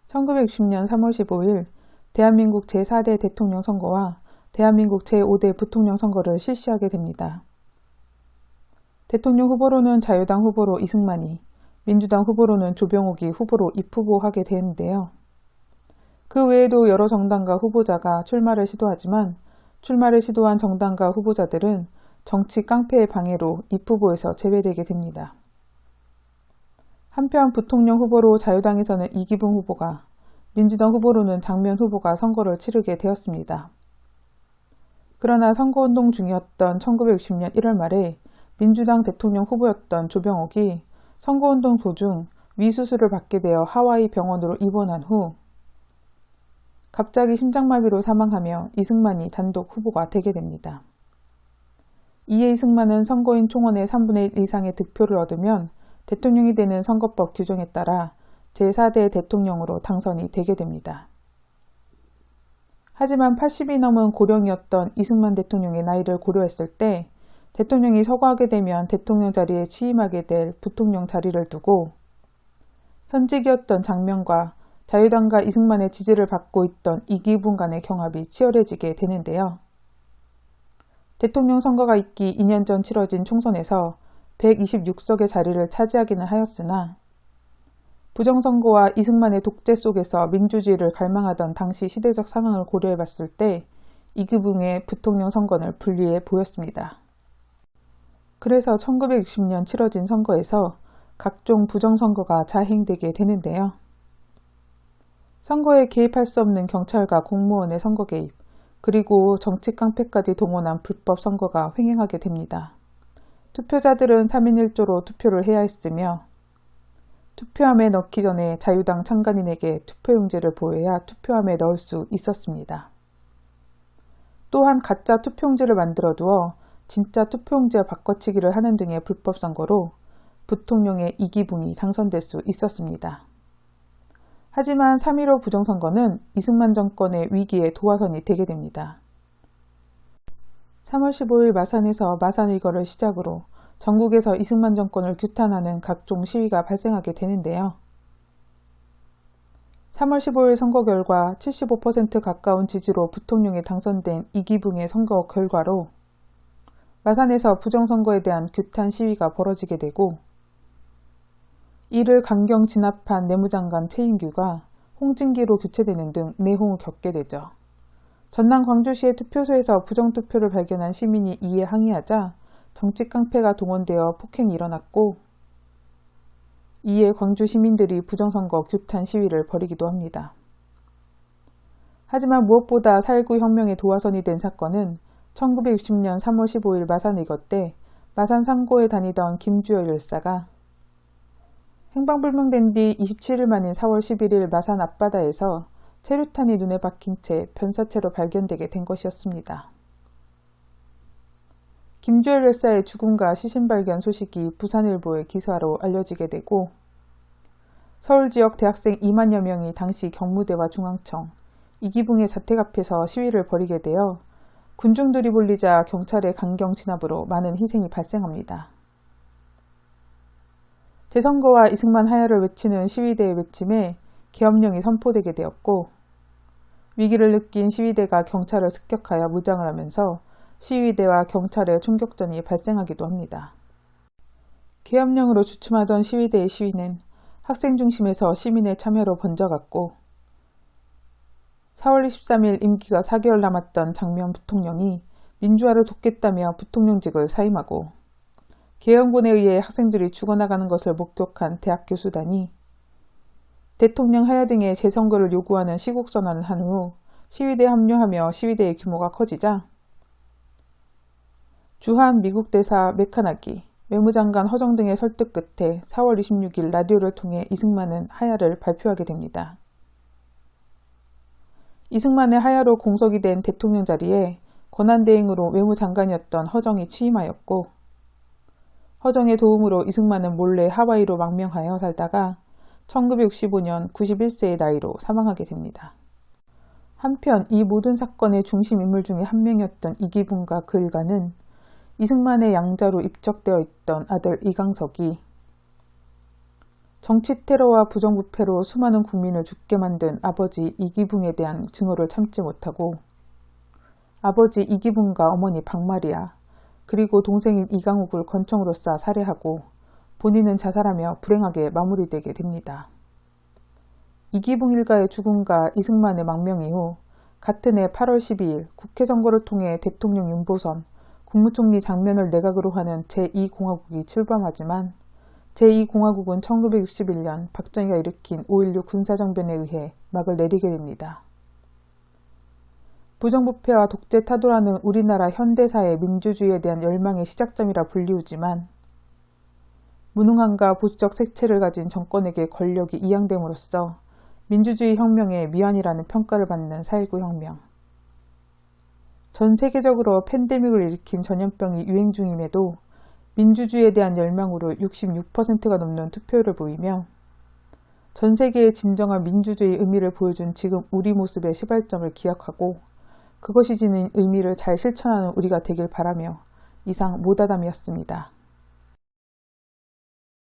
1960년 3월 15일 대한민국 제4대 대통령 선거와 대한민국 제5대 부통령 선거를 실시하게 됩니다. 대통령 후보로는 자유당 후보로 이승만이, 민주당 후보로는 조병옥이 후보로 입후보하게 되는데요. 그 외에도 여러 정당과 후보자가 출마를 시도하지만 출마를 시도한 정당과 후보자들은 정치 깡패의 방해로 입후보에서 제외되게 됩니다. 한편 부통령 후보로 자유당에서는 이기붕 후보가, 민주당 후보로는 장면 후보가 선거를 치르게 되었습니다. 그러나 선거운동 중이었던 1960년 1월 말에 민주당 대통령 후보였던 조병옥이 선거운동 도중 위수술을 받게 되어 하와이 병원으로 입원한 후 갑자기 심장마비로 사망하며 이승만이 단독 후보가 되게 됩니다. 이에 이승만은 선거인 총원의 3분의 1 이상의 득표를 얻으면 대통령이 되는 선거법 규정에 따라 제4대 대통령으로 당선이 되게 됩니다. 하지만 80이 넘은 고령이었던 이승만 대통령의 나이를 고려했을 때 대통령이 서거하게 되면 대통령 자리에 취임하게 될 부통령 자리를 두고 현직이었던 장면과 자유당과 이승만의 지지를 받고 있던 이기붕 간의 경합이 치열해지게 되는데요. 대통령 선거가 있기 2년 전 치러진 총선에서 126석의 자리를 차지하기는 하였으나 부정선거와 이승만의 독재 속에서 민주주의를 갈망하던 당시 시대적 상황을 고려해봤을 때 이기붕의 부통령 선거는 불리해 보였습니다. 그래서 1960년 치러진 선거에서 각종 부정선거가 자행되게 되는데요. 선거에 개입할 수 없는 경찰과 공무원의 선거 개입, 그리고 정치 깡패까지 동원한 불법 선거가 횡행하게 됩니다. 투표자들은 3인 1조로 투표를 해야 했으며 투표함에 넣기 전에 자유당 참관인에게 투표용지를 보여야 투표함에 넣을 수 있었습니다. 또한 가짜 투표용지를 만들어 두어 진짜 투표용지와 바꿔치기를 하는 등의 불법 선거로 부통령의 이기붕이 당선될 수 있었습니다. 하지만 3.15 부정선거는 이승만 정권의 위기에 도화선이 되게 됩니다. 3월 15일 마산에서 마산일거를 시작으로 전국에서 이승만 정권을 규탄하는 각종 시위가 발생하게 되는데요. 3월 15일 선거 결과 75% 가까운 지지로 부통령에 당선된 이기붕의 선거 결과로 마산에서 부정선거에 대한 규탄 시위가 벌어지게 되고 이를 강경 진압한 내무장관 최인규가 홍진기로 교체되는 등 내홍을 겪게 되죠. 전남 광주시의 투표소에서 부정투표를 발견한 시민이 이에 항의하자 정치 깡패가 동원되어 폭행이 일어났고 이에 광주 시민들이 부정선거 규탄 시위를 벌이기도 합니다. 하지만 무엇보다 4.19 혁명의 도화선이 된 사건은 1960년 3월 15일 마산일거 때 마산 상고에 다니던 김주열 열사가 행방불명된 뒤 27일 만인 4월 11일 마산 앞바다에서 체류탄이 눈에 박힌 채 변사체로 발견되게 된 것이었습니다. 김주열 열사의 죽음과 시신 발견 소식이 부산일보의 기사로 알려지게 되고 서울 지역 대학생 2만여 명이 당시 경무대와 중앙청, 이기붕의 자택 앞에서 시위를 벌이게 되어 군중들이 몰리자 경찰의 강경 진압으로 많은 희생이 발생합니다. 재선거와 이승만 하야를 외치는 시위대의 외침에 계엄령이 선포되게 되었고 위기를 느낀 시위대가 경찰을 습격하여 무장을 하면서 시위대와 경찰의 총격전이 발생하기도 합니다. 계엄령으로 주춤하던 시위대의 시위는 학생 중심에서 시민의 참여로 번져갔고 4월 23일 임기가 4개월 남았던 장면 부통령이 민주화를 돕겠다며 부통령직을 사임하고 계엄군에 의해 학생들이 죽어나가는 것을 목격한 대학 교수단이 대통령 하야 등의 재선거를 요구하는 시국선언을 한 후 시위대에 합류하며 시위대의 규모가 커지자 주한 미국 대사 메카나기, 외무장관 허정 등의 설득 끝에 4월 26일 라디오를 통해 이승만은 하야를 발표하게 됩니다. 이승만의 하야로 공석이 된 대통령 자리에 권한대행으로 외무장관이었던 허정이 취임하였고 허정의 도움으로 이승만은 몰래 하와이로 망명하여 살다가 1965년 91세의 나이로 사망하게 됩니다. 한편 이 모든 사건의 중심 인물 중에 한 명이었던 이기붕과 그 일가는 이승만의 양자로 입적되어 있던 아들 이강석이 정치 테러와 부정부패로 수많은 국민을 죽게 만든 아버지 이기붕에 대한 증오를 참지 못하고 아버지 이기붕과 어머니 박마리아 그리고 동생인 이강욱을 권총으로 쏴 살해하고 본인은 자살하며 불행하게 마무리되게 됩니다. 이기붕 일가의 죽음과 이승만의 망명 이후 같은 해 8월 12일 국회 선거를 통해 대통령 윤보선, 국무총리 장면을 내각으로 하는 제2공화국이 출범하지만 제2공화국은 1961년 박정희가 일으킨 5.16 군사정변에 의해 막을 내리게 됩니다. 부정부패와 독재 타도라는 우리나라 현대사의 민주주의에 대한 열망의 시작점이라 불리우지만 무능함과 보수적 색채를 가진 정권에게 권력이 이양됨으로써 민주주의 혁명의 미완이라는 평가를 받는 4.19 혁명. 전 세계적으로 팬데믹을 일으킨 전염병이 유행 중임에도 민주주의에 대한 열망으로 66%가 넘는 투표율을 보이며 전 세계의 진정한 민주주의 의미를 보여준 지금 우리 모습의 시발점을 기억하고 그것이 지닌 의미를 잘 실천하는 우리가 되길 바라며 이상 모다담이었습니다.